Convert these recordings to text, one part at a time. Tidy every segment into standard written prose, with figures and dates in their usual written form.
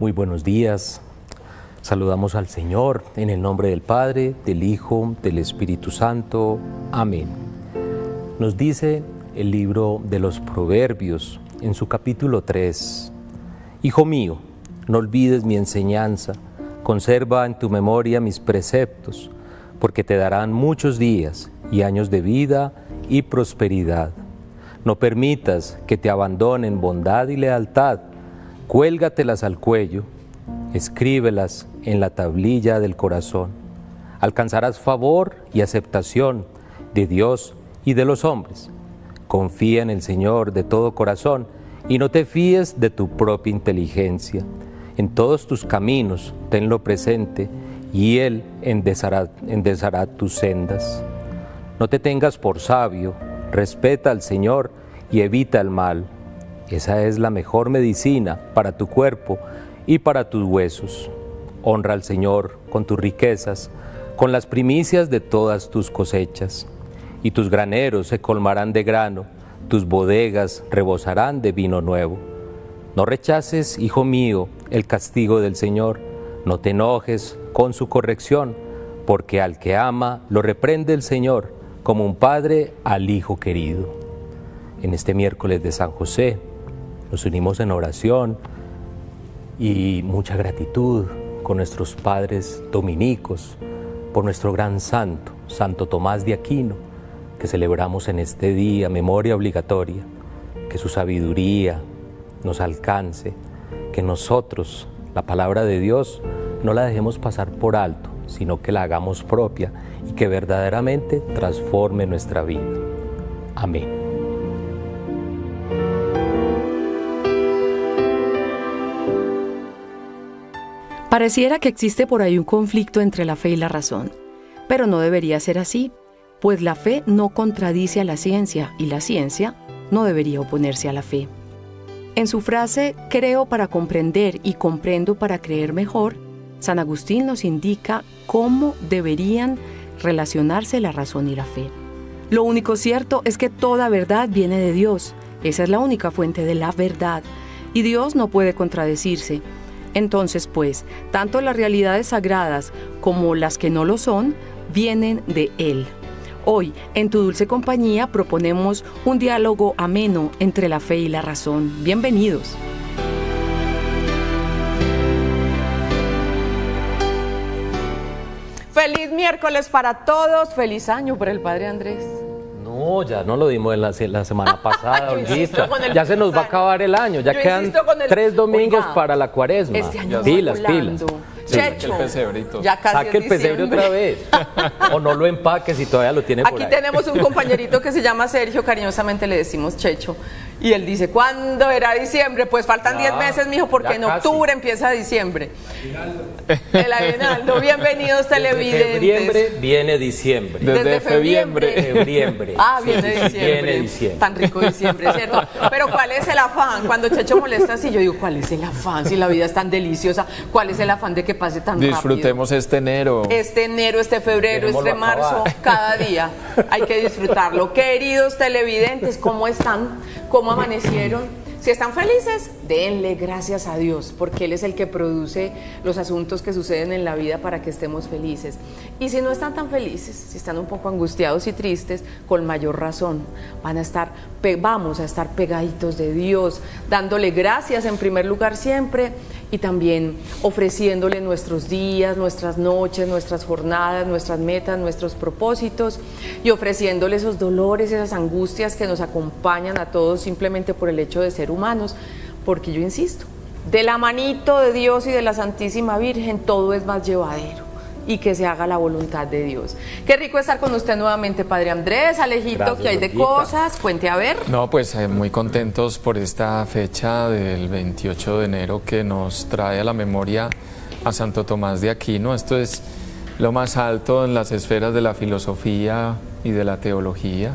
Muy buenos días. Saludamos al Señor en el nombre del Padre, del Hijo, del Espíritu Santo. Amén. Nos dice el libro de los Proverbios en su capítulo 3. Hijo mío, no olvides mi enseñanza, conserva en tu memoria mis preceptos, porque te darán muchos días y años de vida y prosperidad. No permitas que te abandonen bondad y lealtad, cuélgatelas al cuello, escríbelas en la tablilla del corazón. Alcanzarás favor y aceptación de Dios y de los hombres. Confía en el Señor de todo corazón y no te fíes de tu propia inteligencia. En todos tus caminos tenlo presente y Él enderezará tus sendas. No te tengas por sabio, respeta al Señor y evita el mal. Esa es la mejor medicina para tu cuerpo y para tus huesos. Honra al Señor con tus riquezas, con las primicias de todas tus cosechas. Y tus graneros se colmarán de grano, tus bodegas rebosarán de vino nuevo. No rechaces, hijo mío, el castigo del Señor, no te enojes con su corrección, porque al que ama lo reprende el Señor, como un padre al hijo querido. En este miércoles de San José nos unimos en oración y mucha gratitud con nuestros padres dominicos por nuestro gran santo, Santo Tomás de Aquino, que celebramos en este día, memoria obligatoria. Que su sabiduría nos alcance, que nosotros, la palabra de Dios, no la dejemos pasar por alto, sino que la hagamos propia y que verdaderamente transforme nuestra vida. Amén. Pareciera que existe por ahí un conflicto entre la fe y la razón, pero no debería ser así, pues la fe no contradice a la ciencia y la ciencia no debería oponerse a la fe. En su frase, creo para comprender y comprendo para creer mejor, San Agustín nos indica cómo deberían relacionarse la razón y la fe. Lo único cierto es que toda verdad viene de Dios. Esa es la única fuente de la verdad. Y Dios no puede contradecirse. Entonces, pues, tanto las realidades sagradas como las que no lo son, vienen de Él. Hoy, en Tu Dulce Compañía, proponemos un diálogo ameno entre la fe y la razón. Bienvenidos. Feliz miércoles para todos, feliz año para el Padre Andrés. No, ya no lo dimos en la semana pasada, Olguita. Ya se nos va a acabar el año, ya quedan 3 domingos para la cuaresma. Este año pilas. Checho, el pesebrito. Ya casi saque el pesebre otra vez. O no lo empaque si todavía lo tiene por ahí. Aquí tenemos un compañerito que se llama Sergio, cariñosamente le decimos Checho. Y él dice, ¿cuándo era diciembre? Pues faltan 10 meses, mijo, porque en octubre empieza diciembre. El aguinaldo. Bienvenidos televidentes. Desde febrero viene diciembre. Desde Febriembre. Ah, viene Sí, diciembre. viene diciembre. Tan rico diciembre, ¿cierto? Pero ¿cuál es el afán? Cuando Checho molesta así, yo digo, ¿cuál es el afán? Si la vida es tan deliciosa, ¿cuál es el afán de que pase tan Disfrutemos rápido? este enero. Este enero, este febrero, Dejémoslo este marzo, acabar. cada día hay que disfrutarlo. Queridos televidentes, ¿cómo están? ¿Cómo amanecieron? Si están felices, denle gracias a Dios, porque Él es el que produce los asuntos que suceden en la vida para que estemos felices. Y si no están tan felices, si están un poco angustiados y tristes, con mayor razón, vamos a estar pegaditos de Dios, dándole gracias en primer lugar siempre, y también ofreciéndole nuestros días, nuestras noches, nuestras jornadas, nuestras metas, nuestros propósitos, y ofreciéndole esos dolores, esas angustias que nos acompañan a todos simplemente por el hecho de ser humanos, porque yo insisto, de la manito de Dios y de la Santísima Virgen todo es más llevadero, y que se haga la voluntad de Dios. Qué rico estar con usted nuevamente, Padre Andrés. Alejito, Gracias, ¿qué hay de Olguita. cosas? Cuente a ver. No, pues muy contentos por esta fecha del 28 de enero que nos trae a la memoria a Santo Tomás de Aquino. Esto es lo más alto en las esferas de la filosofía y de la teología.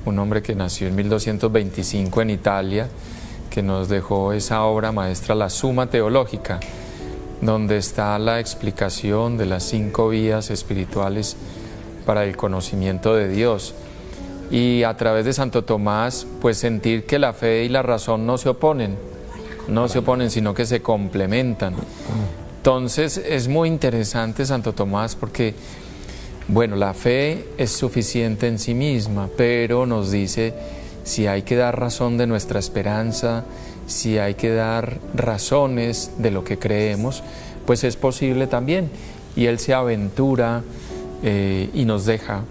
Un hombre que nació en 1225 en Italia, que nos dejó esa obra maestra, la Suma Teológica, donde está la explicación de las 5 vías espirituales para el conocimiento de Dios. Y a través de Santo Tomás, pues sentir que la fe y la razón no se oponen, no se oponen, sino que se complementan. Entonces es muy interesante Santo Tomás porque, bueno, la fe es suficiente en sí misma, pero nos dice si hay que dar razón de nuestra esperanza, si hay que dar razones de lo que creemos, pues es posible también. Y Él se aventura y nos deja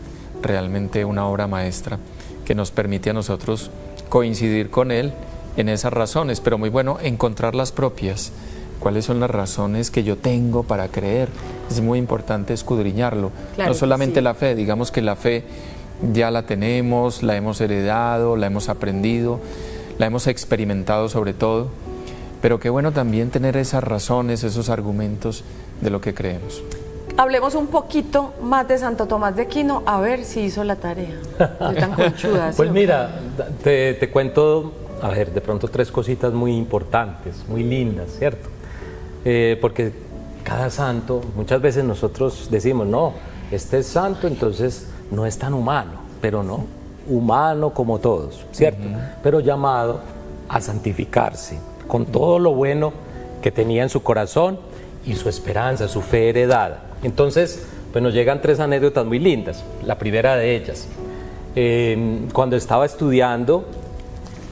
realmente una obra maestra que nos permite a nosotros coincidir con Él en esas razones, pero muy bueno encontrar las propias. ¿Cuáles son las razones que yo tengo para creer? Es muy importante escudriñarlo. Claro, no solamente sí. la fe, digamos que la fe ya la tenemos, la hemos heredado, la hemos aprendido, la hemos experimentado sobre todo, pero qué bueno también tener esas razones, esos argumentos de lo que creemos. Hablemos un poquito más de Santo Tomás de Aquino, a ver si hizo la tarea. Soy tan conchuda. Pues ¿sí? mira, te cuento, a ver, de pronto 3 cositas muy importantes, muy lindas, ¿cierto? Porque cada santo, muchas veces nosotros decimos, no, este es santo, entonces no es tan humano, pero no, humano como todos, ¿cierto? Pero llamado a santificarse, con todo lo bueno que tenía en su corazón y su esperanza, su fe heredada. Entonces, pues nos llegan 3 anécdotas muy lindas. La primera de ellas, cuando estaba estudiando,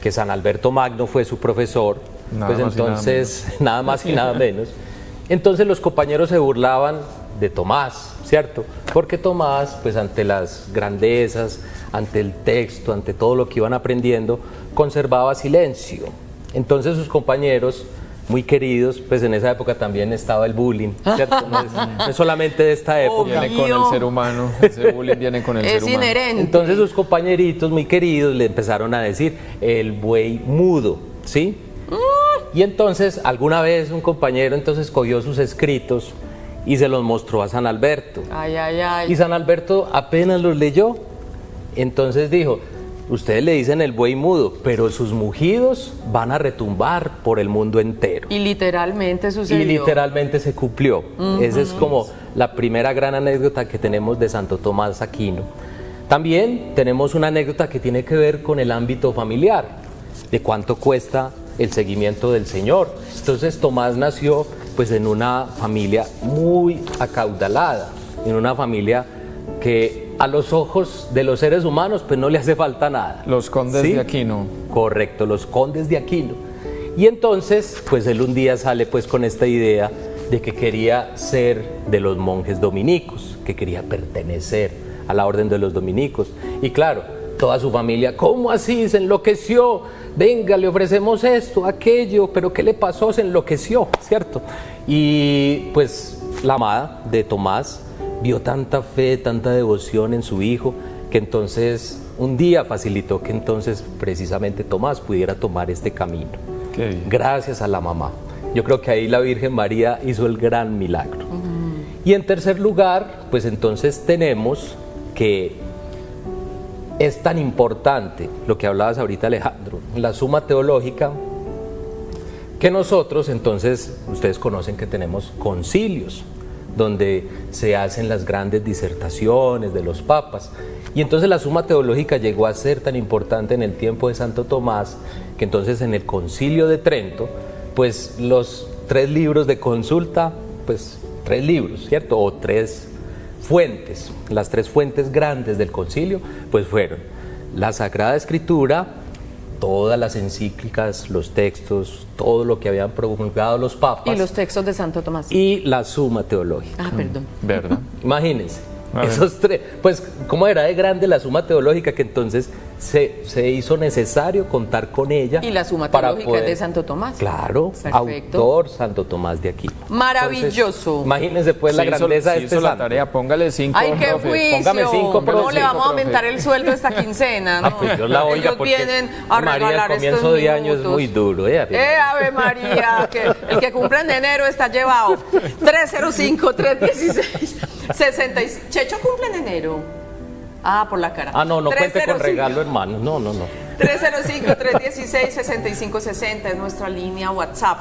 que San Alberto Magno fue su profesor, pues entonces, nada más y nada menos. Entonces los compañeros se burlaban de Tomás, ¿cierto? Porque Tomás, pues ante las grandezas, ante el texto, ante todo lo que iban aprendiendo, conservaba silencio. Entonces sus compañeros, muy queridos, pues en esa época también estaba el bullying, ¿cierto? No es solamente de esta época. Viene con el ser humano, ese bullying viene con el ser humano. Es inherente. Entonces sus compañeritos muy queridos le empezaron a decir el buey mudo, ¿sí? Y entonces alguna vez un compañero entonces cogió sus escritos y se los mostró a San Alberto. Ay, ay, ay. Y San Alberto apenas los leyó, entonces dijo, ustedes le dicen el buey mudo, pero sus mugidos van a retumbar por el mundo entero. Y literalmente sucedió. Y literalmente se cumplió. Esa es como la primera gran anécdota que tenemos de Santo Tomás Aquino. También tenemos una anécdota que tiene que ver con el ámbito familiar, de cuánto cuesta el seguimiento del Señor. Entonces Tomás nació pues en una familia muy acaudalada, en una familia que a los ojos de los seres humanos pues no le hace falta nada. Los condes ¿Sí? de Aquino. Correcto, los condes de Aquino. Y entonces pues él un día sale pues con esta idea de que quería ser de los monjes dominicos, que quería pertenecer a la orden de los dominicos. Y claro, toda su familia, ¿cómo así? Se enloqueció. Venga, le ofrecemos esto, aquello, pero ¿qué le pasó? Se enloqueció, ¿cierto? Y pues la amada de Tomás vio tanta fe, tanta devoción en su hijo, que entonces un día facilitó que entonces precisamente Tomás pudiera tomar este camino. Qué bien. Gracias a la mamá. Yo creo que ahí la Virgen María hizo el gran milagro. Y en tercer lugar, pues entonces tenemos que es tan importante lo que hablabas ahorita, Alejandro, la suma teológica, que nosotros entonces, ustedes conocen que tenemos concilios, donde se hacen las grandes disertaciones de los papas. Y entonces la suma teológica llegó a ser tan importante en el tiempo de Santo Tomás, que entonces en el Concilio de Trento, pues los 3 libros de consulta, pues 3 libros, ¿cierto? O 3 fuentes, las 3 fuentes grandes del concilio, pues fueron la Sagrada Escritura, todas las encíclicas, los textos, todo lo que habían promulgado los papas. Y los textos de Santo Tomás. Y la Suma Teológica. Ah, perdón. ¿Verdad? Imagínense, esos 3, pues cómo era de grande la Suma Teológica, que entonces se hizo necesario contar con ella. Y la Suma para Teológica poder, es de Santo Tomás. Claro, Perfecto. autor Santo Tomás de Aquino. Maravilloso. Entonces, imagínense pues la grandeza de este hizo la santo. tarea, póngale 5. Ay, qué juicio. Póngame 5, No profe. le vamos a aumentar el sueldo esta quincena, ¿no? Pues Dios la oiga, Ellos porque vienen a María, regalar el comienzo estos de año es minutos. muy duro, Ave María, que el que cumple en enero está llevado. 305-316-66. Checho cumple en enero. Ah, por la cara. Ah, no cuente con 305. regalo, hermano. No. 305-316-6560 es nuestra línea WhatsApp.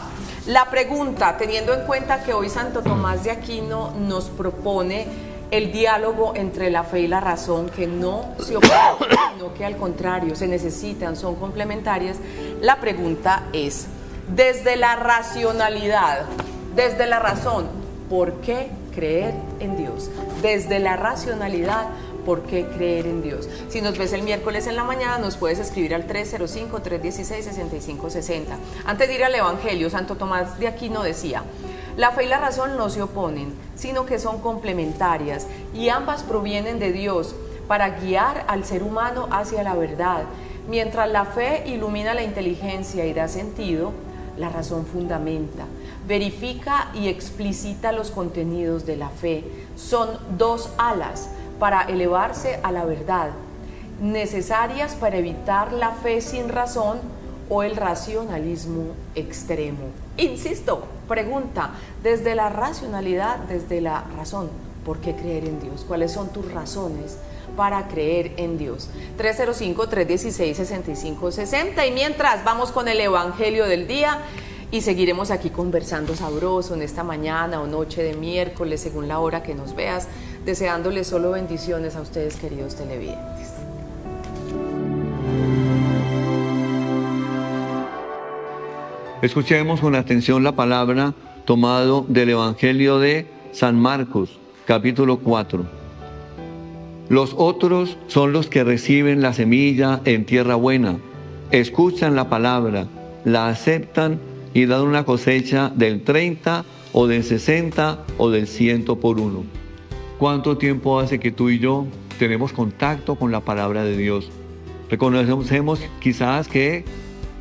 La pregunta, teniendo en cuenta que hoy Santo Tomás de Aquino nos propone el diálogo entre la fe y la razón, que no se oponen, sino que al contrario se necesitan, son complementarias, la pregunta es, desde la racionalidad, desde la razón, ¿por qué creer en Dios? Desde la racionalidad, ¿por qué creer en Dios? Si nos ves el miércoles en la mañana, nos puedes escribir al 305-316-6560. Antes de ir al Evangelio, Santo Tomás de Aquino decía: la fe y la razón no se oponen, sino que son complementarias y ambas provienen de Dios para guiar al ser humano hacia la verdad. Mientras la fe ilumina la inteligencia y da sentido, la razón fundamenta, verifica y explicita los contenidos de la fe. Son dos alas para elevarse a la verdad, necesarias para evitar la fe sin razón o el racionalismo extremo. Insisto, pregunta, desde la racionalidad, desde la razón, ¿por qué creer en Dios? ¿Cuáles son tus razones para creer en Dios? 305-316-6560. Y mientras, vamos con el Evangelio del día y seguiremos aquí conversando sabroso en esta mañana o noche de miércoles, según la hora que nos veas, deseándoles solo bendiciones a ustedes, queridos televidentes. Escuchemos con atención la palabra tomado del Evangelio de San Marcos, capítulo 4. Los otros son los que reciben la semilla en tierra buena, escuchan la palabra, la aceptan y dan una cosecha del 30 o del 60 o del 100 por uno. ¿Cuánto tiempo hace que tú y yo tenemos contacto con la palabra de Dios? Reconocemos quizás que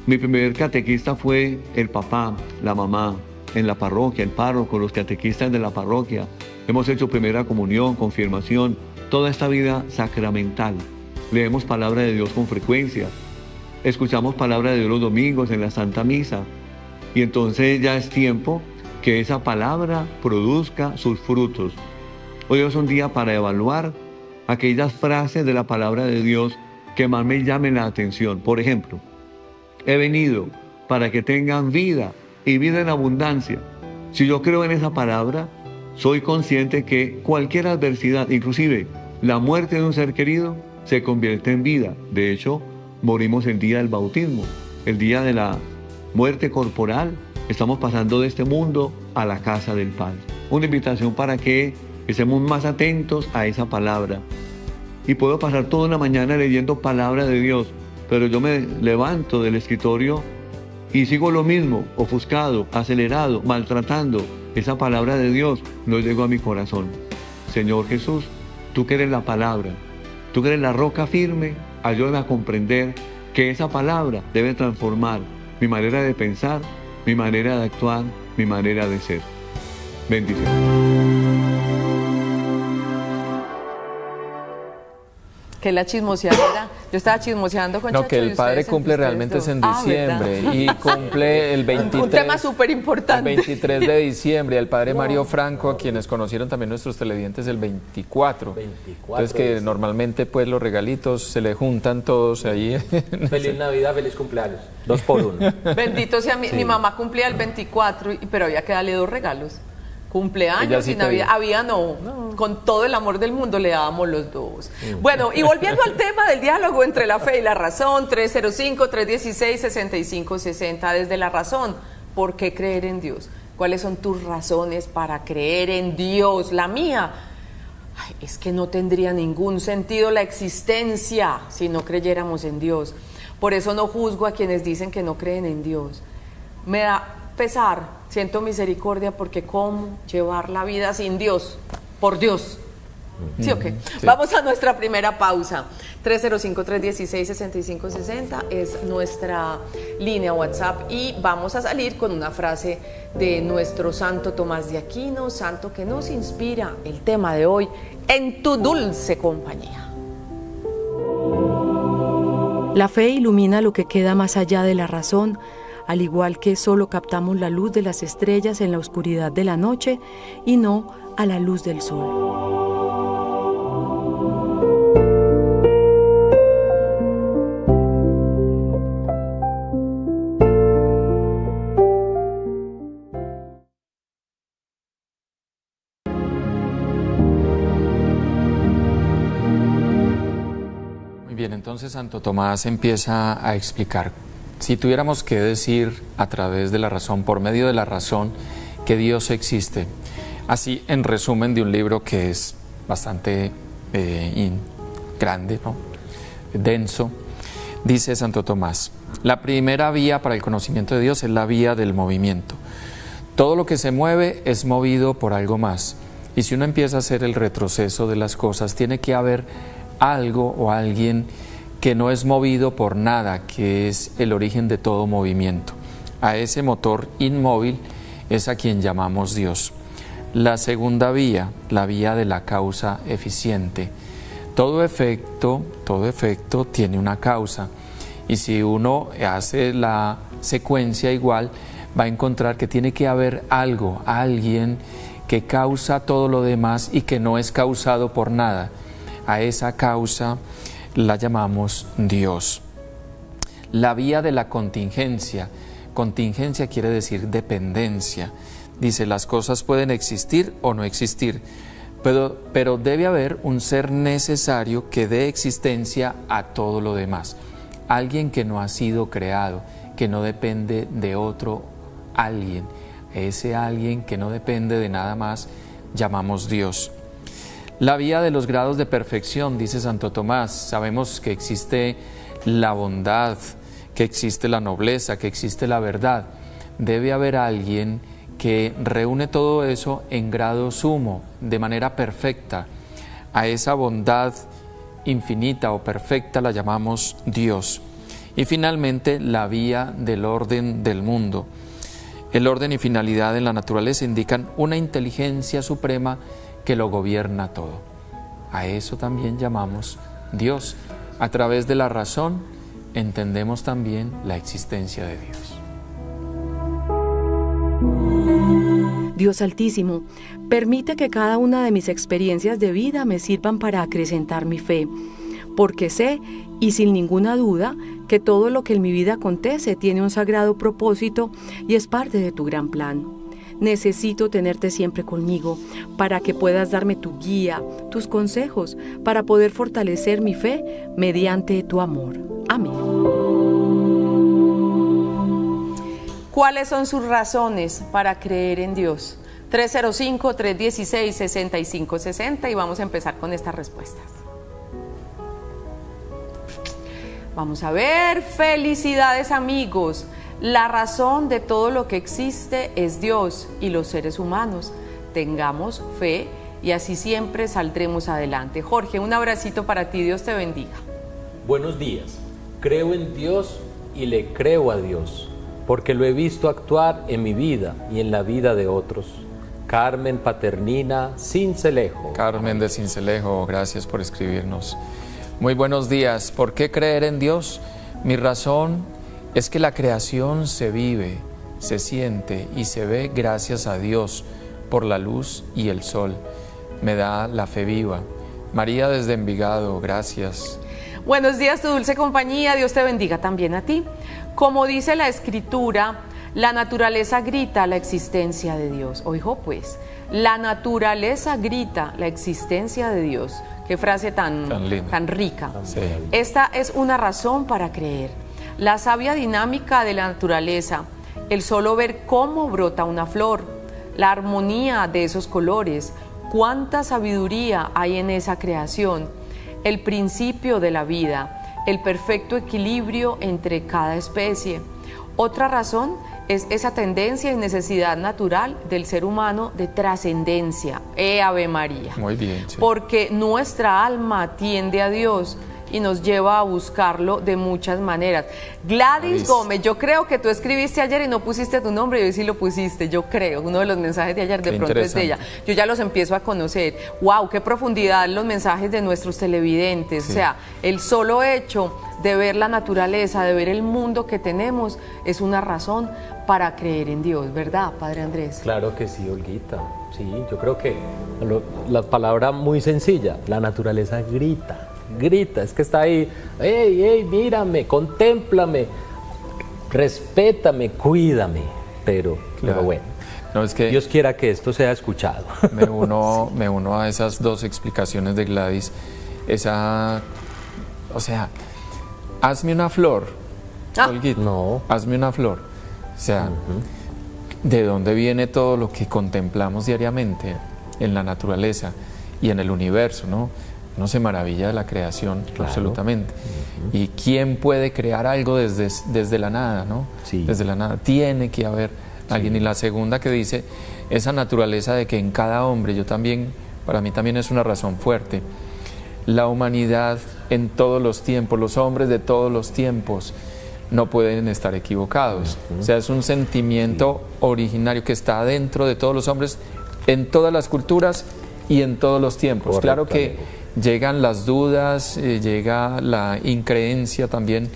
mi primer catequista fue el papá, la mamá, en la parroquia, el párroco, los catequistas de la parroquia. Hemos hecho primera comunión, confirmación, toda esta vida sacramental. Leemos palabra de Dios con frecuencia. Escuchamos palabra de Dios los domingos en la Santa Misa. Y entonces ya es tiempo que esa palabra produzca sus frutos. Hoy es un día para evaluar aquellas frases de la palabra de Dios que más me llamen la atención. Por ejemplo, he venido para que tengan vida y vida en abundancia. Si yo creo en esa palabra, soy consciente que cualquier adversidad, inclusive la muerte de un ser querido, se convierte en vida. De hecho, morimos el día del bautismo, el día de la muerte corporal. Estamos pasando de este mundo a la casa del Padre. Una invitación para que estemos más atentos a esa palabra. Y puedo pasar toda una mañana leyendo palabra de Dios, pero yo me levanto del escritorio y sigo lo mismo, ofuscado, acelerado, maltratando. Esa palabra de Dios no llegó a mi corazón. Señor Jesús, tú que eres la palabra, tú que eres la roca firme, ayúdame a comprender que esa palabra debe transformar mi manera de pensar, mi manera de actuar, mi manera de ser. Bendiciones. Que la chismoseadera, yo estaba chismoseando con No, Chacho que el y padre ustedes cumple entre realmente es ustedes en dos. diciembre ¿Verdad? y cumple el 23. Un tema súper importante. El 23 de diciembre, el padre Mario Franco, a quienes conocieron también nuestros televidentes el 24. Entonces que normalmente pues los regalitos se le juntan todos ahí. Feliz Navidad, feliz cumpleaños. 2 por 1. Bendito sea mi mamá cumplía el 24, pero había que darle 2 regalos. Cumpleaños Sí y Navidad. Había no, con todo el amor del mundo le dábamos los 2. Bueno, y volviendo al tema del diálogo entre la fe y la razón, 305-316-6560, desde la razón, ¿por qué creer en Dios? ¿Cuáles son tus razones para creer en Dios? La mía, es que no tendría ningún sentido la existencia si no creyéramos en Dios. Por eso no juzgo a quienes dicen que no creen en Dios. Me da pesar, siento misericordia, porque cómo llevar la vida sin Dios, por Dios. ¿Sí o qué? Sí. Vamos a nuestra primera pausa. 305-316-6560 es nuestra línea WhatsApp y vamos a salir con una frase de nuestro Santo Tomás de Aquino, santo que nos inspira el tema de hoy, en tu dulce compañía. La fe ilumina lo que queda más allá de la razón, al igual que solo captamos la luz de las estrellas en la oscuridad de la noche y no a la luz del sol. Muy bien, entonces Santo Tomás empieza a explicar. si tuviéramos que decir a través de la razón, por medio de la razón, que Dios existe, así en resumen de un libro que es bastante grande, ¿no? Denso, dice Santo Tomás: la primera vía para el conocimiento de Dios es la vía del movimiento. Todo lo que se mueve es movido por algo más. Y si uno empieza a hacer el retroceso de las cosas, tiene que haber algo o alguien que no es movido por nada, que es el origen de todo movimiento. A ese motor inmóvil es a quien llamamos Dios. La segunda vía, la vía de la causa eficiente. Todo efecto tiene una causa. Y si uno hace la secuencia igual, va a encontrar que tiene que haber algo, alguien que causa todo lo demás y que no es causado por nada. A esa causa la llamamos Dios. La vía de la contingencia. Contingencia quiere decir dependencia. Dice, las cosas pueden existir o no existir, pero debe haber un ser necesario que dé existencia a todo lo demás. Alguien que no ha sido creado, que no depende de otro alguien. Ese alguien que no depende de nada más, llamamos Dios. La vía de los grados de perfección, dice Santo Tomás. Sabemos que existe la bondad, que existe la nobleza, que existe la verdad. Debe haber alguien que reúne todo eso en grado sumo, de manera perfecta. A esa bondad infinita o perfecta la llamamos Dios. Y finalmente, la vía del orden del mundo. El orden y finalidad en la naturaleza indican una inteligencia suprema que lo gobierna todo. A eso también llamamos Dios. A través de la razón entendemos también la existencia de Dios. Dios Altísimo, permite que cada una de mis experiencias de vida me sirvan para acrecentar mi fe, porque sé, y sin ninguna duda, que todo lo que en mi vida acontece tiene un sagrado propósito y es parte de tu gran plan. Necesito tenerte siempre conmigo para que puedas darme tu guía, tus consejos, para poder fortalecer mi fe mediante tu amor. Amén. ¿Cuáles son sus razones para creer en Dios? 305-316-6560 y vamos a empezar con estas respuestas. Vamos a ver, felicidades amigos. La razón de todo lo que existe es Dios y los seres humanos. Tengamos fe y así siempre saldremos adelante. Jorge, un abracito para ti, Dios te bendiga. Buenos días. Creo en Dios y le creo a Dios, porque lo he visto actuar en mi vida y en la vida de otros. Carmen Paternina, Sincelejo. Carmen de Sincelejo, gracias por escribirnos. Muy buenos días. ¿Por qué creer en Dios? Mi razón es que la creación se vive, se siente y se ve gracias a Dios por la luz y el sol. Me da la fe viva. María desde Envigado, gracias. Buenos días, tu dulce compañía. Dios te bendiga también a ti. Como dice la Escritura, la naturaleza grita la existencia de Dios. Ojo pues, la naturaleza grita la existencia de Dios. Qué frase tan rica. Sí. Esta es una razón para creer. La sabia dinámica de la naturaleza, el solo ver cómo brota una flor, la armonía de esos colores, cuánta sabiduría hay en esa creación, el principio de la vida, el perfecto equilibrio entre cada especie. Otra razón es esa tendencia y necesidad natural del ser humano de trascendencia. Ave María. Muy bien. Sí. Porque nuestra alma tiende a Dios y nos lleva a buscarlo de muchas maneras. Gladys Gómez, yo creo que tú escribiste ayer y no pusiste tu nombre, y hoy sí lo pusiste, yo creo. Uno de los mensajes de ayer de pronto es de ella. Yo ya los empiezo a conocer. ¡Wow! ¡Qué profundidad los mensajes de nuestros televidentes! Sí. O sea, el solo hecho de ver la naturaleza, de ver el mundo que tenemos, es una razón para creer en Dios, ¿verdad, Padre Andrés? Claro que sí, Olguita. Sí, yo creo que la palabra muy sencilla, la naturaleza grita, es que está ahí, hey, mírame, contémplame, respétame, cuídame, pero bueno, no, es que Dios quiera que esto sea escuchado. Me uno a esas dos explicaciones de Gladys, o sea, hazme una flor Olguita, No. hazme una flor. O sea, ¿de dónde viene todo lo que contemplamos diariamente en la naturaleza y en el universo, ¿no? Uno se maravilla de la creación, Claro. absolutamente. ¿Y quién puede crear algo desde la nada, ¿no? Sí. Desde la nada. Tiene que haber alguien. Y la segunda que dice, esa naturaleza de que en cada hombre, para mí también es una razón fuerte. La humanidad en todos los tiempos, los hombres de todos los tiempos, no pueden estar equivocados. O sea, es un sentimiento originario que está dentro de todos los hombres, en todas las culturas y en todos los tiempos. Claro que llegan las dudas, llega la increencia también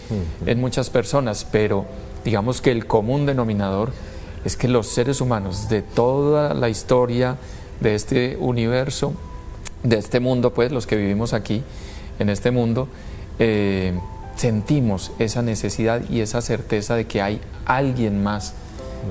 en muchas personas, pero digamos que el común denominador es que los seres humanos de toda la historia de este universo, de este mundo, pues los que vivimos aquí en este mundo, sentimos esa necesidad y esa certeza de que hay alguien más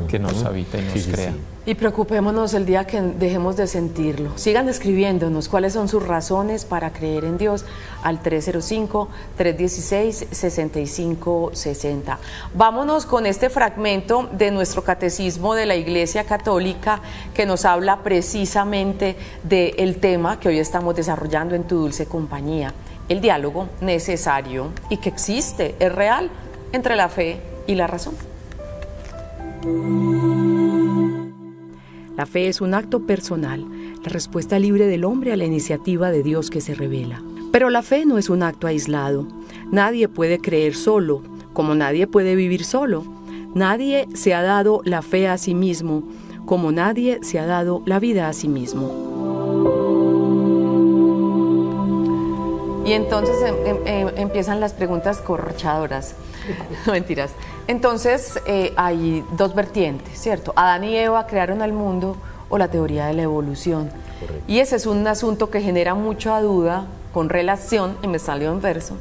que nos habita y nos crea. Y preocupémonos el día que dejemos de sentirlo. Sigan escribiéndonos cuáles son sus razones para creer en Dios al 305-316-6560. Vámonos con este fragmento de nuestro Catecismo de la Iglesia Católica que nos habla precisamente del tema que hoy estamos desarrollando en Tu Dulce Compañía. El diálogo necesario y que existe, es real, entre la fe y la razón. La fe es un acto personal, la respuesta libre del hombre a la iniciativa de Dios que se revela. Pero la fe no es un acto aislado. Nadie puede creer solo, como nadie puede vivir solo. Nadie se ha dado la fe a sí mismo, como nadie se ha dado la vida a sí mismo. Y entonces empiezan las preguntas corrochadoras. No, mentiras. Entonces hay dos vertientes, ¿cierto? Adán y Eva crearon al mundo o la teoría de la evolución. Correcto. Y ese es un asunto que genera mucha duda con relación, y me salió en verso,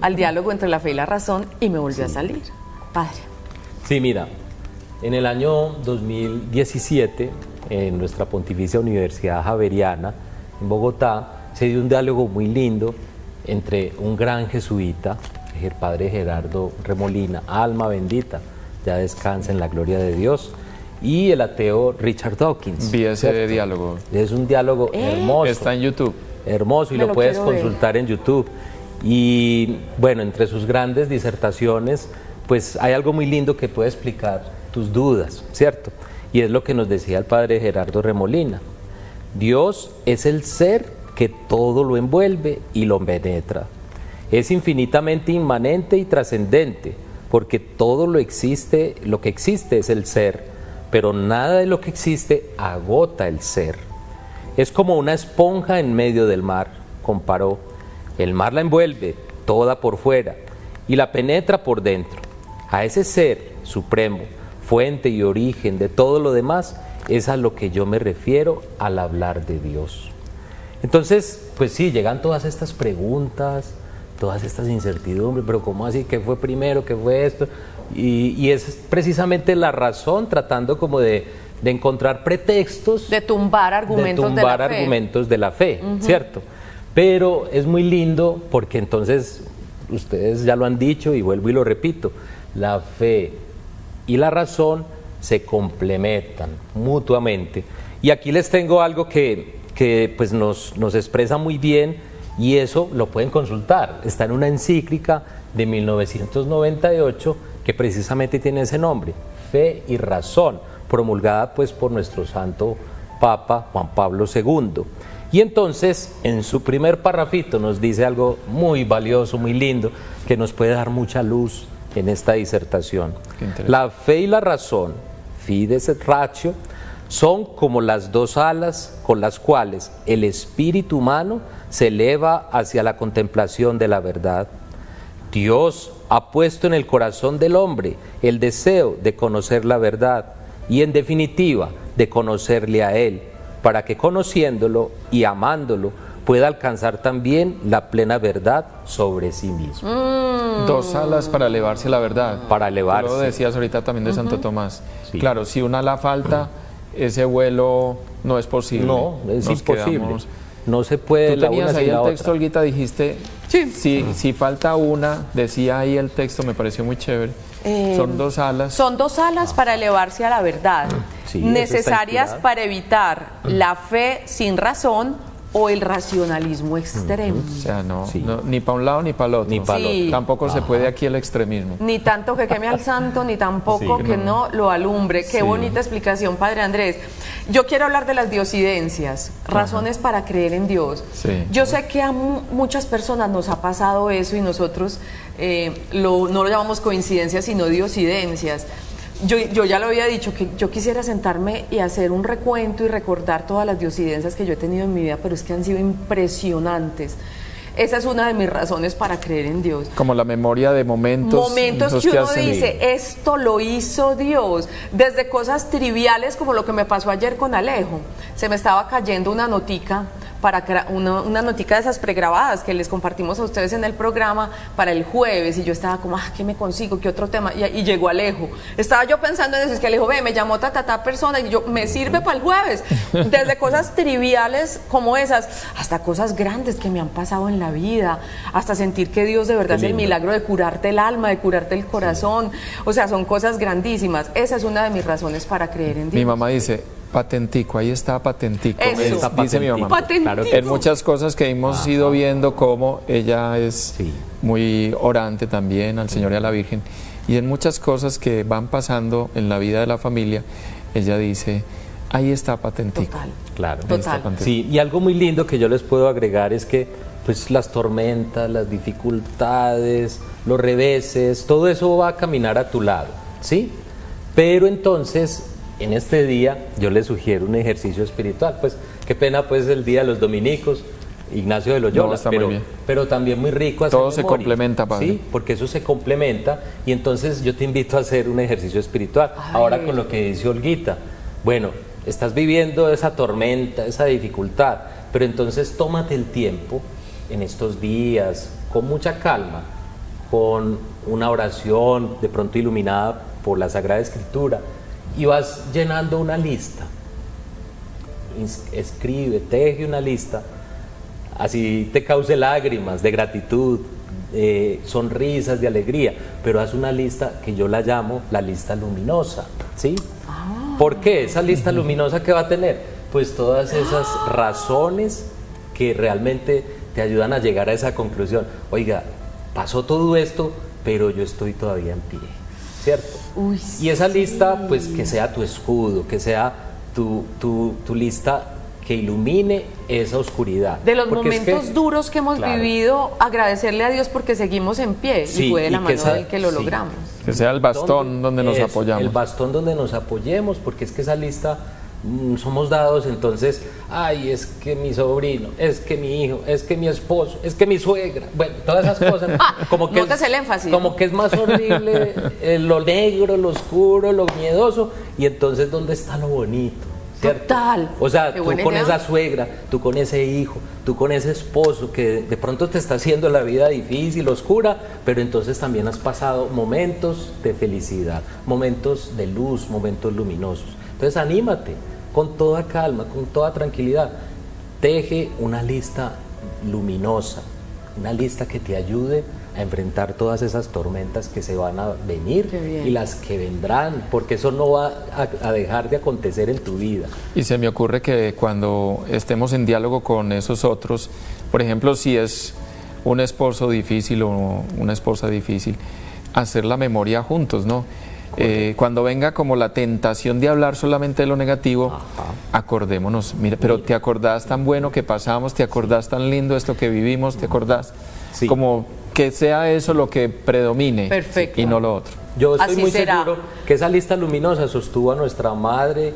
al diálogo entre la fe y la razón, y me volvió a salir. Padre. Sí, mira, en el año 2017, en nuestra Pontificia Universidad Javeriana, en Bogotá, se dio un diálogo muy lindo entre un gran jesuita, el padre Gerardo Remolina, alma bendita, ya descansa en la gloria de Dios, y el ateo Richard Dawkins. Vi ese ¿cierto? diálogo. Es un diálogo hermoso. Está en YouTube. Hermoso, y Me lo lo puedes quiero ver. consultar en YouTube. Y bueno, entre sus grandes disertaciones, pues hay algo muy lindo que puede explicar tus dudas, ¿cierto? Y es lo que nos decía el padre Gerardo Remolina. Dios es el ser que todo lo envuelve y lo penetra. Es infinitamente inmanente y trascendente, porque todo lo que existe es el ser, pero nada de lo que existe agota el ser. Es como una esponja en medio del mar, comparó. El mar la envuelve toda por fuera y la penetra por dentro. A ese ser supremo, fuente y origen de todo lo demás, es a lo que yo me refiero al hablar de Dios. Entonces, pues sí, llegan todas estas preguntas, todas estas incertidumbres, pero ¿cómo así? ¿Qué fue primero? ¿Qué fue esto? Y es precisamente la razón, tratando como de encontrar pretextos. De tumbar argumentos de la fe. Argumentos de la fe, ¿cierto? Pero es muy lindo porque entonces, ustedes ya lo han dicho y vuelvo y lo repito, la fe y la razón se complementan mutuamente. Y aquí les tengo algo que pues nos expresa muy bien, y eso lo pueden consultar. Está en una encíclica de 1998 que precisamente tiene ese nombre, Fe y Razón, promulgada pues por nuestro santo Papa Juan Pablo II. Y entonces en su primer parrafito nos dice algo muy valioso, muy lindo, que nos puede dar mucha luz en esta disertación. La fe y la razón, fides et ratio, son como las dos alas con las cuales el espíritu humano se eleva hacia la contemplación de la verdad. Dios ha puesto en el corazón del hombre el deseo de conocer la verdad y, en definitiva, de conocerle a Él, para que, conociéndolo y amándolo, pueda alcanzar también la plena verdad sobre sí mismo. Dos alas para elevarse a la verdad. Para elevarse. Tú lo decías ahorita también de Santo Tomás. Sí. Claro, si una ala falta, ese vuelo no es posible. No, es Nos imposible. quedamos. No se puede Tú la una tenías ahí sin la el texto, otra. Olguita, dijiste, si falta una, decía ahí el texto, me pareció muy chévere, Son dos alas. Son dos alas para elevarse a la verdad, Sí, eso está necesarias inspirado. para evitar la fe sin razón o el racionalismo extremo. O sea, Sí. ni para un lado ni para el otro. Ni pa'l Sí. otro. Tampoco se puede aquí el extremismo. Ni tanto que queme al santo, ni tampoco Sí. que no lo alumbre. Qué Sí. bonita explicación, Padre Andrés. Yo quiero hablar de las diosidencias, razones para creer en Dios. Sí. Yo sé que a muchas personas nos ha pasado eso y nosotros no lo llamamos coincidencias, sino diosidencias. Yo ya lo había dicho, que yo quisiera sentarme y hacer un recuento y recordar todas las diosidencias que yo he tenido en mi vida, pero es que han sido impresionantes. Esa es una de mis razones para creer en Dios. Como la memoria de momentos. Momentos esos que uno hacen- dice, esto lo hizo Dios. Desde cosas triviales como lo que me pasó ayer con Alejo. Se me estaba cayendo una notica, una notica de esas pregrabadas que les compartimos a ustedes en el programa para el jueves, y yo estaba como, ¿qué me consigo? ¿Qué otro tema? Y llegó Alejo. Estaba yo pensando en eso, es que Alejo, me llamó ta persona, y yo, me sirve para el jueves. Desde cosas triviales como esas, hasta cosas grandes que me han pasado en la vida, hasta sentir que Dios de verdad es el milagro de curarte el alma, de curarte el corazón. O sea, son cosas grandísimas. Esa es una de mis razones para creer en Dios. Mi mamá dice, patentico, ahí está patentico. Eso. Dice mi mamá. Patentico. Claro que En muchas cosas que hemos ido viendo cómo ella es Sí. muy orante también al Señor y a la Virgen, y en muchas cosas que van pasando en la vida de la familia, ella dice, ahí está patentico. Total. Claro. Total. Sí, y algo muy lindo que yo les puedo agregar es que pues las tormentas, las dificultades, los reveses, todo eso va a caminar a tu lado, ¿sí? Pero entonces, en este día, yo les sugiero un ejercicio espiritual. Pues, qué pena, pues, el día de los dominicos, Ignacio de Loyola, No, está muy bien. pero también muy rico hacer Todo se memoria, complementa, padre. Sí, porque eso se complementa, y entonces yo te invito a hacer un ejercicio espiritual. Ay. Ahora con lo que dice Olguita, bueno, estás viviendo esa tormenta, esa dificultad, pero entonces tómate el tiempo en estos días, con mucha calma, con una oración de pronto iluminada por la Sagrada Escritura, y vas llenando una lista. Escribe, teje una lista, así te cause lágrimas de gratitud, sonrisas de alegría, pero haz una lista que yo la llamo la lista luminosa, ¿sí? ¿Por qué? Esa lista luminosa que va a tener, pues todas esas razones que realmente te ayudan a llegar a esa conclusión. Oiga, pasó todo esto, pero yo estoy todavía en pie, ¿cierto? Uy, Y esa lista, pues que sea tu escudo, que sea tu lista que ilumine esa oscuridad. De los Porque es momentos duros que hemos claro. vivido, agradecerle a Dios porque seguimos en pie, Sí, y fue de la y que mano esa- del que lo sí. logramos. Que sea el bastón donde nos Eso, apoyamos. El bastón donde nos apoyemos, porque es que esa lista somos dados, entonces, ay, es que mi sobrino, es que mi hijo, es que mi esposo, es que mi suegra, bueno, todas esas cosas, como que notas el énfasis. como que es más horrible lo negro, lo oscuro, lo miedoso, y entonces, ¿dónde está lo bonito? ¿Cierto? Total. O sea, Qué tú buena con idea. esa suegra, tú con ese hijo, tú con ese esposo que de pronto te está haciendo la vida difícil, oscura, pero entonces también has pasado momentos de felicidad, momentos de luz, momentos luminosos. Entonces anímate, con toda calma, con toda tranquilidad. Teje una lista luminosa, una lista que te ayude a enfrentar todas esas tormentas que se van a venir Qué bien. y las que vendrán, porque eso no va a dejar de acontecer en tu vida. Y se me ocurre que cuando estemos en diálogo con esos otros, por ejemplo, si es un esposo difícil o una esposa difícil, hacer la memoria juntos, ¿no? Cuando venga como la tentación de hablar solamente de lo negativo, acordémonos, mira, pero ¿te acordás tan bueno que pasamos? ¿Te acordás tan lindo esto que vivimos? ¿Te acordás? Sí. Como que sea eso lo que predomine. Perfecto. Y no lo otro. Yo estoy Así muy será. seguro que esa lista luminosa sostuvo a nuestra madre,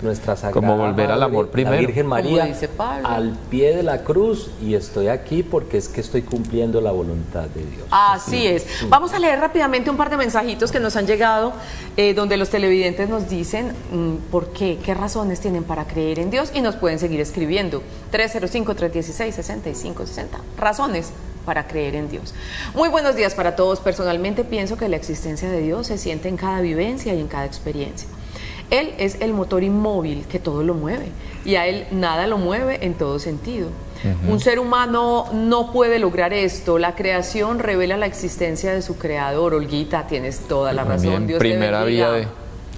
nuestra sagrada Como volver al Madre, amor primero. la Virgen María, Como dice Pablo. al pie de la cruz, y estoy aquí porque es que estoy cumpliendo la voluntad de Dios. Así es. Vamos a leer rápidamente un par de mensajitos que nos han llegado, donde los televidentes nos dicen por qué razones tienen para creer en Dios, y nos pueden seguir escribiendo. 305-316-6560. Razones para creer en Dios. Muy buenos días para todos. Personalmente pienso que la existencia de Dios se siente en cada vivencia y en cada experiencia. Él es el motor inmóvil que todo lo mueve, y a Él nada lo mueve en todo sentido. Un ser humano no puede lograr esto. La creación revela la existencia de su creador. Olguita, tienes toda la razón. Bien, Dios te bendiga.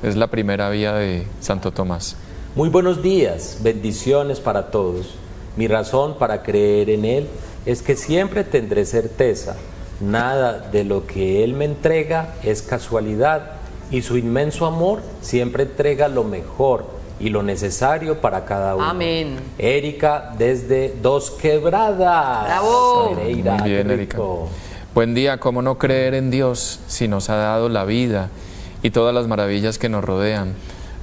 Es la primera vía de Santo Tomás. Muy buenos días, bendiciones para todos. Mi razón para creer en Él es que siempre tendré certeza. Nada de lo que Él me entrega es casualidad y su inmenso amor siempre entrega lo mejor y lo necesario para cada uno. Amén. Erika desde Dos Quebradas. ¡Bravo! Pereira, Muy bien, qué Erika. rico. Buen día. ¿Cómo no creer en Dios si nos ha dado la vida y todas las maravillas que nos rodean?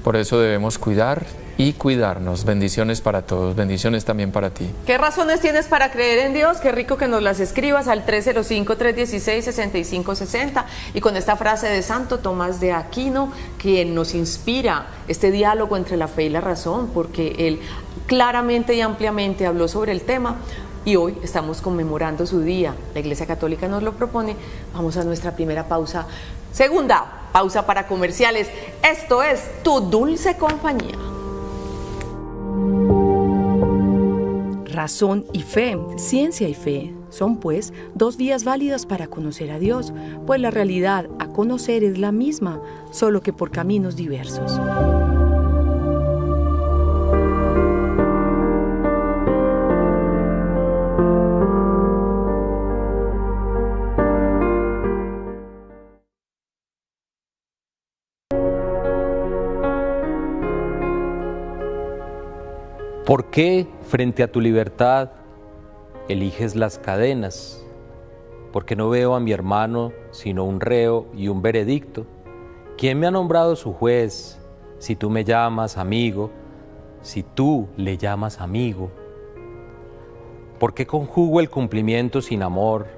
Por eso debemos cuidar y cuidarnos. Bendiciones para todos, bendiciones también para ti. ¿Qué razones tienes para creer en Dios? Qué rico que nos las escribas al 305-316-6560 y con esta frase de Santo Tomás de Aquino, quien nos inspira este diálogo entre la fe y la razón, porque él claramente y ampliamente habló sobre el tema y hoy estamos conmemorando su día. La Iglesia Católica nos lo propone. Vamos a nuestra primera pausa. Segunda pausa para comerciales. Esto es Tu Dulce Compañía. Razón y fe, ciencia y fe, son pues dos vías válidas para conocer a Dios, pues la realidad a conocer es la misma, solo que por caminos diversos. ¿Por qué frente a tu libertad eliges las cadenas? Porque no veo a mi hermano sino un reo y un veredicto. ¿Quién me ha nombrado su juez? Si tú me llamas amigo, si tú le llamas amigo. ¿Por qué conjugo el cumplimiento sin amor,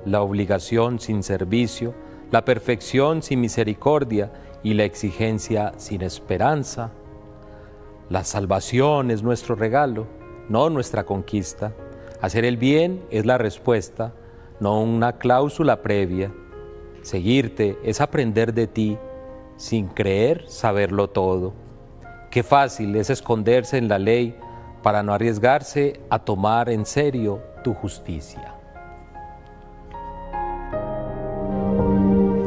la obligación sin servicio, la perfección sin misericordia y la exigencia sin esperanza? La salvación es nuestro regalo, no nuestra conquista. Hacer el bien es la respuesta, no una cláusula previa. Seguirte es aprender de ti, sin creer saberlo todo. Qué fácil es esconderse en la ley para no arriesgarse a tomar en serio tu justicia.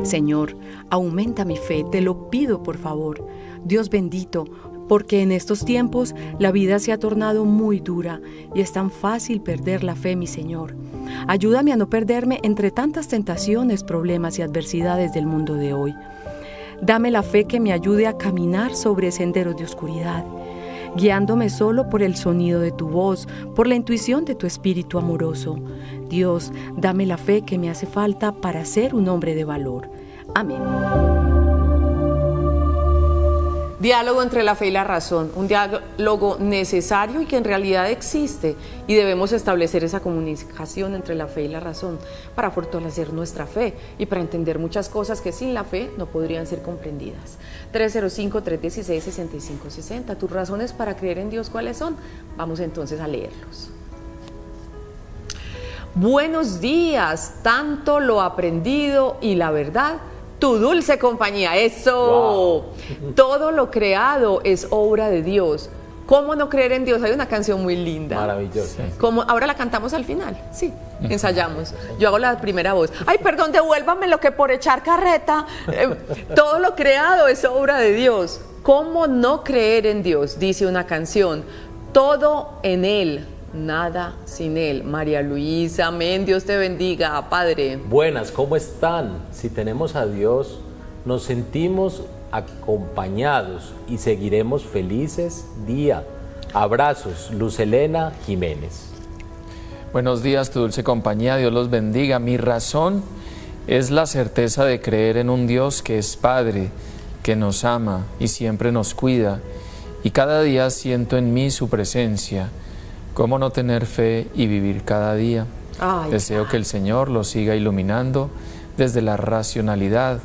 Señor, aumenta mi fe, te lo pido por favor. Dios bendito, porque en estos tiempos la vida se ha tornado muy dura y es tan fácil perder la fe, mi Señor. Ayúdame a no perderme entre tantas tentaciones, problemas y adversidades del mundo de hoy. Dame la fe que me ayude a caminar sobre senderos de oscuridad, guiándome solo por el sonido de tu voz, por la intuición de tu espíritu amoroso. Dios, dame la fe que me hace falta para ser un hombre de valor. Amén. Diálogo entre la fe y la razón, un diálogo necesario y que en realidad existe, y debemos establecer esa comunicación entre la fe y la razón para fortalecer nuestra fe y para entender muchas cosas que sin la fe no podrían ser comprendidas. 305-316-6560. ¿Tus razones para creer en Dios cuáles son? Vamos entonces a leerlos. Buenos días, tanto lo aprendido y la verdad, tu dulce compañía. ¡Eso! Wow. Todo lo creado es obra de Dios. ¿Cómo no creer en Dios? Hay una canción muy linda. Maravillosa. Ahora la cantamos al final. Sí, ensayamos. Yo hago la primera voz. Ay, perdón, devuélvame lo que por echar carreta. Todo lo creado es obra de Dios. ¿Cómo no creer en Dios? Dice una canción. Todo en Él, nada sin Él. María Luisa, amén. Dios te bendiga, Padre. Buenas, ¿cómo están? Si tenemos a Dios, nos sentimos acompañados y seguiremos felices día. Abrazos, Luz Elena Jiménez. Buenos días, tu dulce compañía. Dios los bendiga. Mi razón es la certeza de creer en un Dios que es Padre, que nos ama y siempre nos cuida. Y cada día siento en mí su presencia. ¿Cómo no tener fe y vivir cada día? Deseo que el Señor lo siga iluminando desde la racionalidad.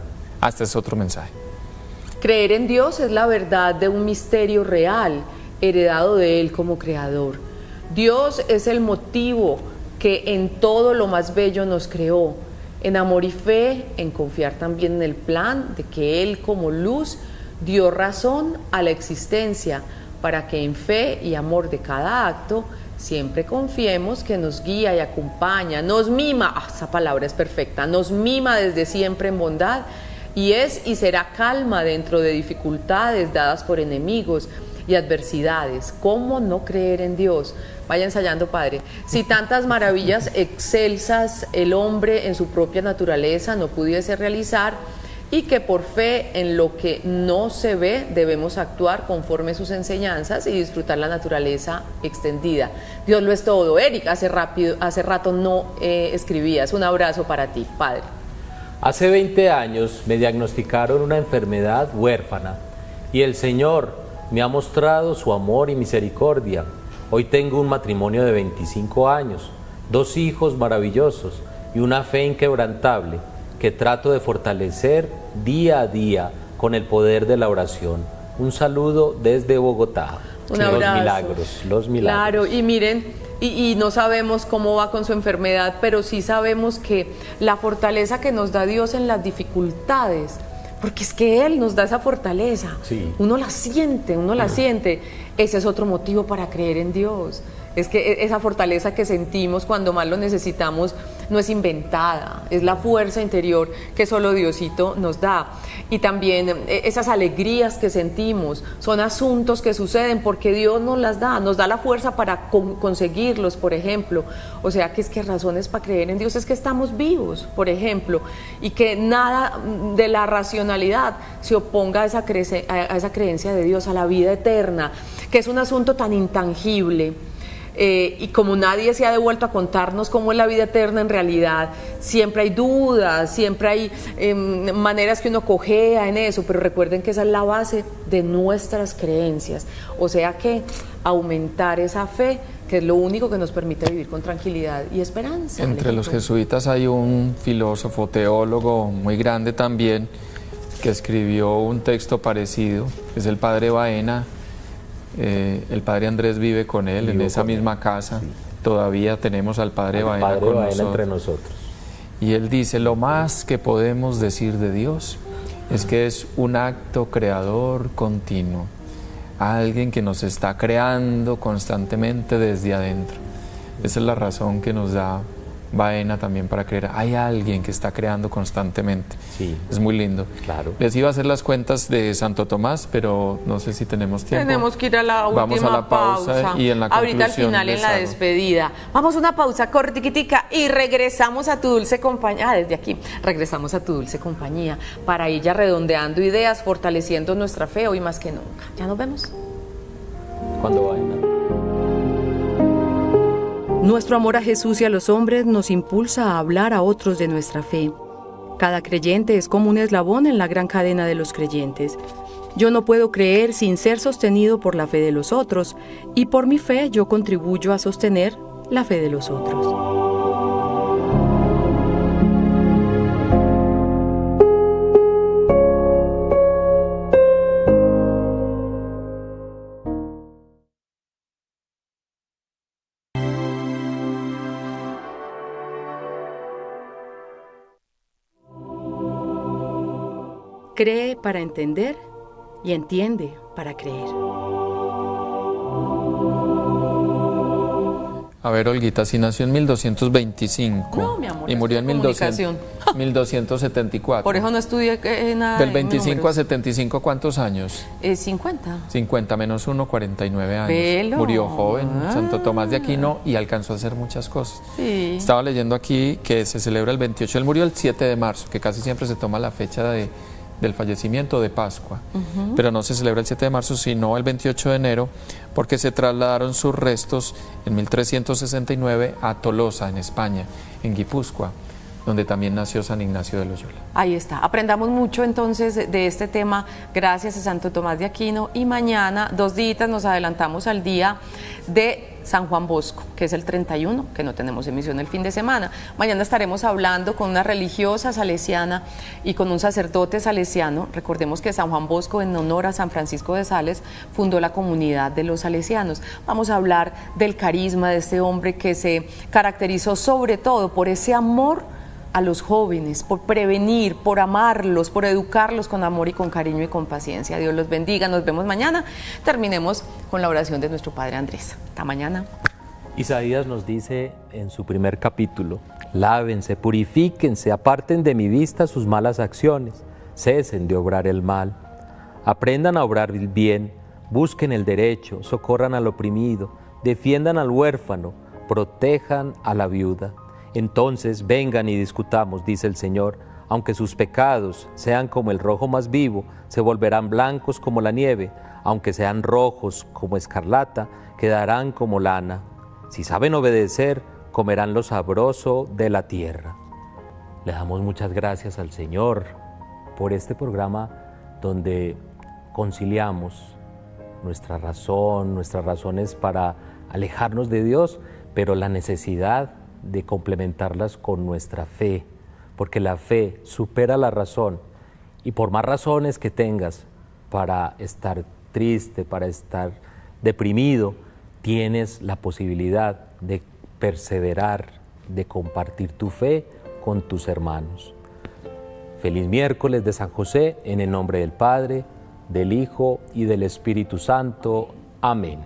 Este es otro mensaje. Creer en Dios es la verdad de un misterio real, heredado de Él como creador. Dios es el motivo que en todo lo más bello nos creó, en amor y fe, en confiar también en el plan de que Él como luz dio razón a la existencia, para que en fe y amor de cada acto Siempre confiemos que nos guía y acompaña, nos mima, esa palabra es perfecta, nos mima desde siempre en bondad y es y será calma dentro de dificultades dadas por enemigos y adversidades. ¿Cómo no creer en Dios? Vaya ensayando, Padre. Si tantas maravillas excelsas el hombre en su propia naturaleza no pudiese realizar, y que por fe en lo que no se ve debemos actuar conforme sus enseñanzas y disfrutar la naturaleza extendida. Dios lo es todo. Eric, hace rato no escribías. Un abrazo para ti, Padre. Hace 20 años me diagnosticaron una enfermedad huérfana y el Señor me ha mostrado su amor y misericordia. Hoy tengo un matrimonio de 25 años, 2 hijos maravillosos y una fe inquebrantable que trato de fortalecer día a día con el poder de la oración. Un saludo desde Bogotá. Un abrazo. Los milagros. Claro, y miren, y no sabemos cómo va con su enfermedad, pero sí sabemos que la fortaleza que nos da Dios en las dificultades, porque es que Él nos da esa fortaleza, sí. Uno la siente, ese es otro motivo para creer en Dios. Es que esa fortaleza que sentimos cuando más lo necesitamos no es inventada, es la fuerza interior que solo Diosito nos da. Y también esas alegrías que sentimos son asuntos que suceden porque Dios nos las da, nos da la fuerza para conseguirlos, por ejemplo. O sea que es que razones para creer en Dios es que estamos vivos, por ejemplo, y que nada de la racionalidad se oponga a esa creencia de Dios, a la vida eterna, que es un asunto tan intangible. Y como nadie se ha devuelto a contarnos cómo es la vida eterna en realidad, siempre hay dudas, siempre hay maneras que uno cojea en eso, pero recuerden que esa es la base de nuestras creencias, o sea que aumentar esa fe, que es lo único que nos permite vivir con tranquilidad y esperanza. Entre los jesuitas hay un filósofo, teólogo muy grande también, que escribió un texto parecido, es el padre Baena. El padre Andrés vive con él en esa misma casa, sí. Todavía tenemos al padre Baena con nosotros. Entre nosotros. Y él dice, lo más que podemos decir de Dios es que es un acto creador continuo, alguien que nos está creando constantemente desde adentro. Esa es la razón que nos da Baena también para creer, hay alguien que está creando constantemente. Sí. Es muy lindo. Claro. Les iba a hacer las cuentas de Santo Tomás, pero no sé si tenemos tiempo. Tenemos que ir a la última pausa. Vamos a la pausa y en la conclusión. Ahorita al final en la despedida. Vamos a una pausa cortiquitica y regresamos a tu dulce compañía. Desde aquí regresamos a tu dulce compañía para ir ya redondeando ideas, fortaleciendo nuestra fe hoy más que nunca. Ya nos vemos. Cuando Baena. Nuestro amor a Jesús y a los hombres nos impulsa a hablar a otros de nuestra fe. Cada creyente es como un eslabón en la gran cadena de los creyentes. Yo no puedo creer sin ser sostenido por la fe de los otros, y por mi fe yo contribuyo a sostener la fe de los otros. Cree para entender y entiende para creer. A ver, Olguita, si nació en 1225 no, mi amor, y murió en 1274. Por eso no estudié nada. Del 25 a 75, ¿cuántos años? 50. 50 menos 1, 49 años. Pelo. Murió joven, Santo Tomás de Aquino, y alcanzó a hacer muchas cosas. Sí. Estaba leyendo aquí que se celebra el 28, él murió el 7 de marzo, que casi siempre se toma la fecha del fallecimiento de Pascua, pero no se celebra el 7 de marzo, sino el 28 de enero, porque se trasladaron sus restos en 1369 a Tolosa, en España, en Guipúzcoa, donde también nació San Ignacio de Loyola. Ahí está, aprendamos mucho entonces de este tema gracias a Santo Tomás de Aquino, y mañana 2 días nos adelantamos al día de San Juan Bosco, que es el 31, que no tenemos emisión el fin de semana. Mañana estaremos hablando con una religiosa salesiana y con un sacerdote salesiano. Recordemos que San Juan Bosco, en honor a San Francisco de Sales, fundó la comunidad de los salesianos. Vamos a hablar del carisma de este hombre que se caracterizó sobre todo por ese amor a los jóvenes, por prevenir, por amarlos, por educarlos con amor y con cariño y con paciencia. Dios los bendiga, nos vemos mañana. Terminemos con la oración de nuestro Padre Andrés. Hasta mañana. Isaías nos dice en su primer capítulo: lávense, purifíquense, aparten de mi vista sus malas acciones, cesen de obrar el mal, aprendan a obrar el bien, busquen el derecho, socorran al oprimido, defiendan al huérfano, protejan a la viuda. Entonces vengan y discutamos, dice el Señor. Aunque sus pecados sean como el rojo más vivo, se volverán blancos como la nieve. Aunque sean rojos como escarlata, quedarán como lana. Si saben obedecer, comerán lo sabroso de la tierra. Le damos muchas gracias al Señor por este programa donde conciliamos nuestra razón, nuestras razones para alejarnos de Dios, pero la necesidad de complementarlas con nuestra fe, porque la fe supera la razón, y por más razones que tengas para estar triste, para estar deprimido, tienes la posibilidad de perseverar, de compartir tu fe con tus hermanos. Feliz miércoles de San José, en el nombre del Padre, del Hijo y del Espíritu Santo. Amén.